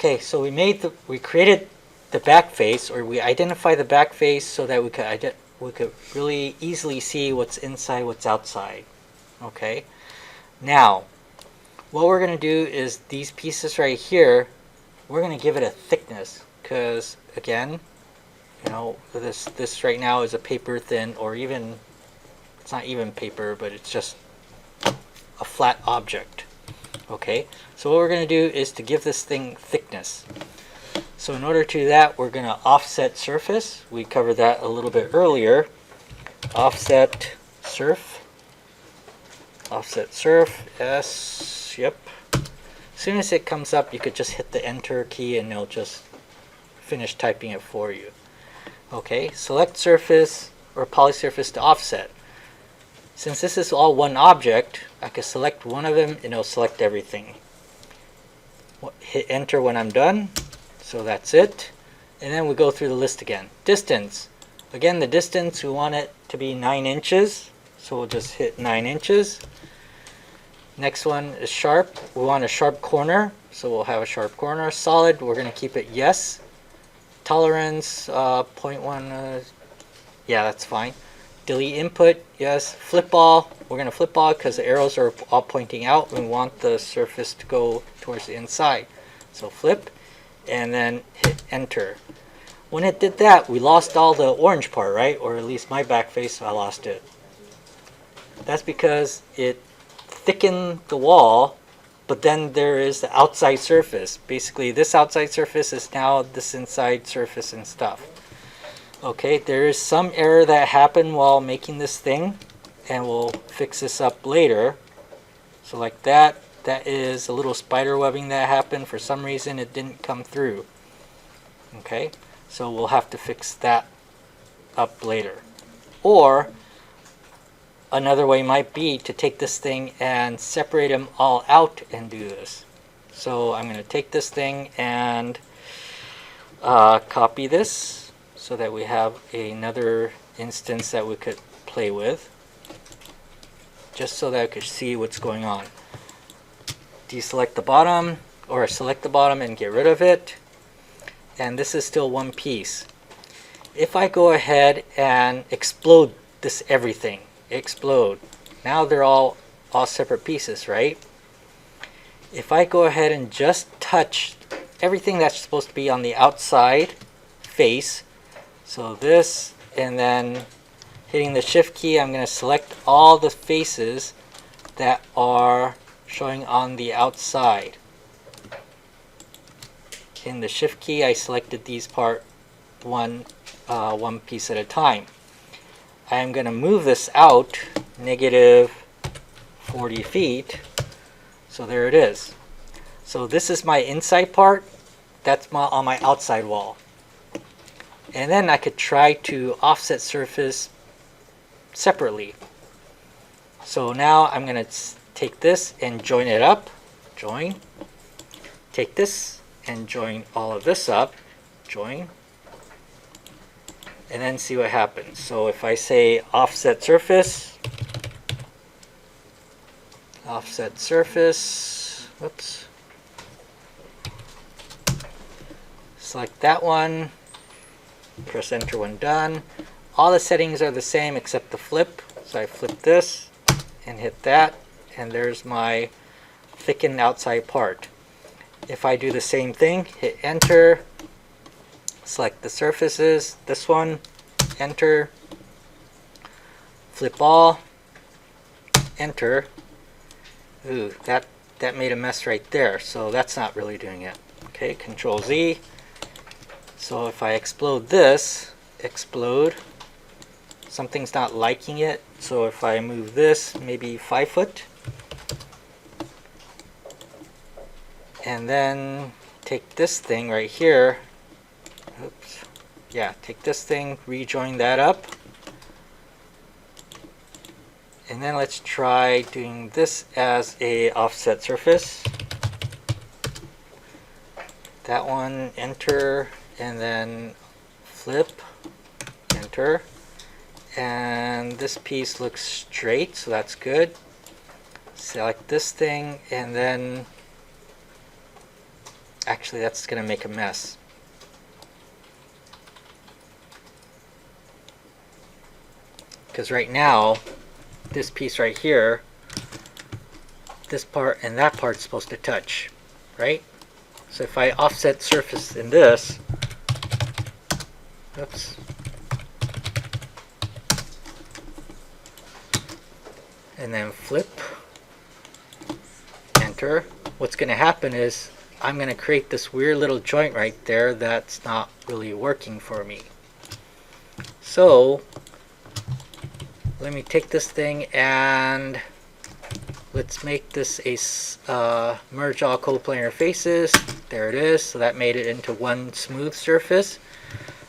Okay, so we created the back face, or we identify the back face so that we could really easily see what's inside, what's outside. Okay, now what we're going to do is these pieces right here, we're going to give it a thickness, because again, you know, this right now is a paper thin, or even, it's not even paper, but it's just a flat object. Okay, so what we're going to do is to give this thing thickness. So in order to do that, we're going to offset surface. We covered that a little bit earlier. Offset surf. Offset surf. S. Yep. As soon as it comes up, you could just hit the enter key and it'll just finish typing it for you. Okay, select surface or polysurface to offset. Since this is all one object, I could select one of them and it'll select everything. Hit enter when I'm done. So that's it. And then we go through the list again. Distance. Again, the distance, we want it to be 9 inches. So we'll just hit 9 inches. Next one is sharp. We want a sharp corner. So we'll have a sharp corner. Solid, we're going to keep it yes. Tolerance, 0.1. Yeah, that's fine. Delete input, yes. Flip all, we're going to flip all because the arrows are all pointing out. We want the surface to go towards the inside. So flip, and then hit enter. When it did that, we lost all the orange part, right? Or at least my back face, I lost it. That's because it thickened the wall, but then there is the outside surface. Basically, this outside surface is now this inside surface and stuff. Okay, there is some error that happened while making this thing, and we'll fix this up later. So like that is a little spider webbing that happened. For some reason it didn't come through. Okay, so we'll have to fix that up later. Or another way might be to take this thing and separate them all out and do this. So I'm going to take this thing and copy this, so that we have another instance that we could play with, just so that I could see what's going on. Deselect the bottom, or select the bottom and get rid of it, and this is still one piece. If I go ahead and explode this everything, explode, now they're all separate pieces, right? If I go ahead and just touch everything that's supposed to be on the outside face, so this, and then hitting the shift key, I'm going to select all the faces that are showing on the outside. In the shift key, I selected these one piece at a time. I'm going to move this out negative 40 feet. So there it is. So this is my inside part. That's on my outside wall. And then I could try to offset surface separately. So now I'm going to take this and join it up. Join. Take this and join all of this up. Join. And then see what happens. So if I say offset surface, whoops. Select that one. Press enter when done. All the settings are the same except the flip. So I flip this and hit that, and there's my thickened outside part. If I do the same thing, hit enter, select the surfaces, this one, enter, flip all, enter. Ooh, that made a mess right there, so that's not really doing it. Okay, Control Z. So if I explode this, explode, something's not liking it. So if I move this maybe 5 foot, and then take this thing right here, oops, yeah, take this thing, rejoin that up, and then let's try doing this as a offset surface. That one, enter, and then flip, enter, and this piece looks straight, so that's good. Select this thing and then Actually, that's going to make a mess. Because right now, this piece right here, this part and that part's supposed to touch, right? So if I offset surface in this, oops, and then flip, enter, what's going to happen is I'm going to create this weird little joint right there that's not really working for me. So let me take this thing and let's make this a merge all coplanar faces. There it is. So that made it into one smooth surface.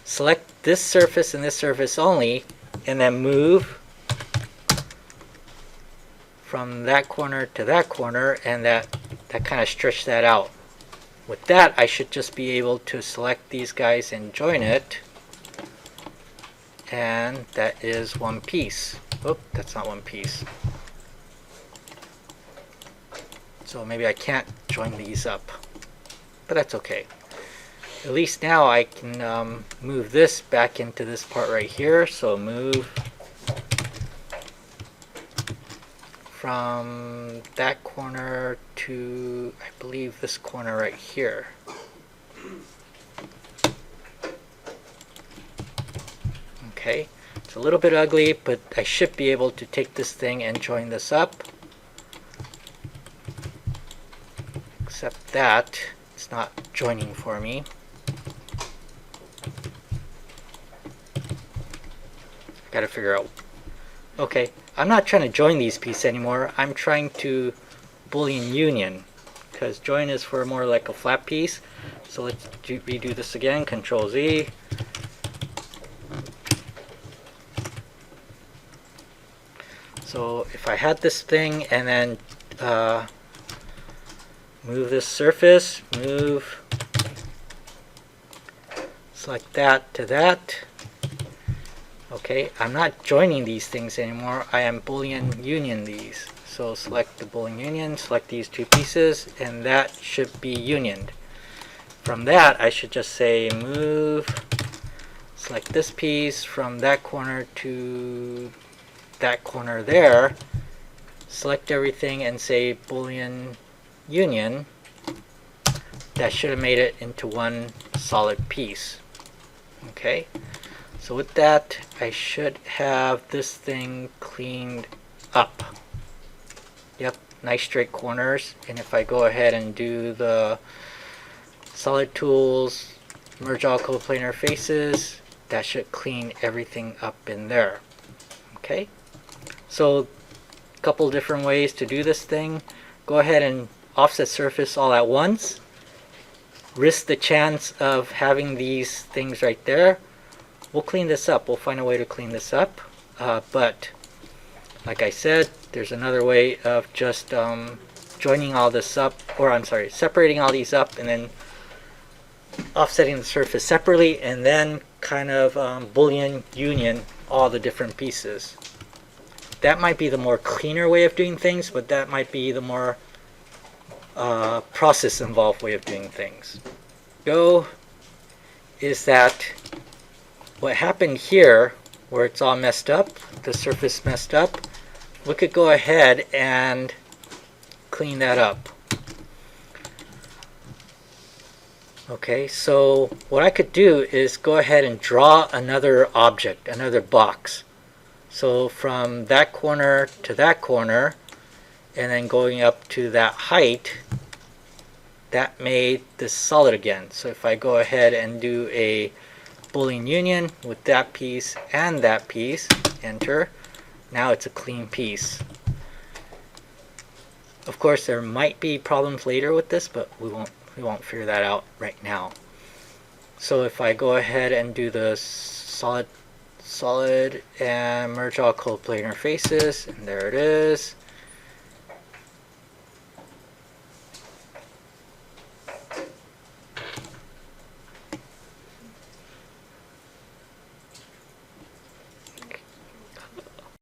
Select this surface and this surface only, and then move from that corner to that corner, and that kind of stretched that out. With that, I should just be able to select these guys and join it, and that is one piece. Oh, that's not one piece. So maybe I can't join these up, but that's okay. At least now I can move this back into this part right here. So move from that corner to, I believe, this corner right here. Okay, it's a little bit ugly, but I should be able to take this thing and join this up. Except that it's not joining for me. Gotta figure out. Okay, I'm not trying to join these pieces anymore. I'm trying to Boolean union, because join is for more like a flat piece. So let's redo this again. Control Z. So if I had this thing and then move this surface, move, select that to that. Okay, I'm not joining these things anymore. I am Boolean union these. So select the Boolean union, select these two pieces, and that should be unioned. From that, I should just say move, select this piece from that corner to that corner there, select everything and say Boolean union. That should have made it into one solid piece. Okay. So with that, I should have this thing cleaned up. Yep, nice straight corners. And if I go ahead and do the solid tools, merge all coplanar faces, that should clean everything up in there. Okay, so a couple different ways to do this thing. Go ahead and offset surface all at once. Risk the chance of having these things right there. We'll clean this up. We'll find a way to clean this up. But like I said, there's another way of just joining all this up, or I'm sorry, separating all these up and then offsetting the surface separately, and then kind of Boolean union all the different pieces. That might be the more cleaner way of doing things, but that might be the more process involved way of doing things. Go is that what happened here, where it's all messed up, the surface messed up, we could go ahead and clean that up. Okay, so what I could do is go ahead and draw another object, another box. So from that corner to that corner, and then going up to that height, that made this solid again. So if I go ahead and do a Boolean union with that piece and that piece, enter, now it's a clean piece. Of course, there might be problems later with this, but we won't figure that out right now. So if I go ahead and do the solid and merge all coplanar faces, and there it is.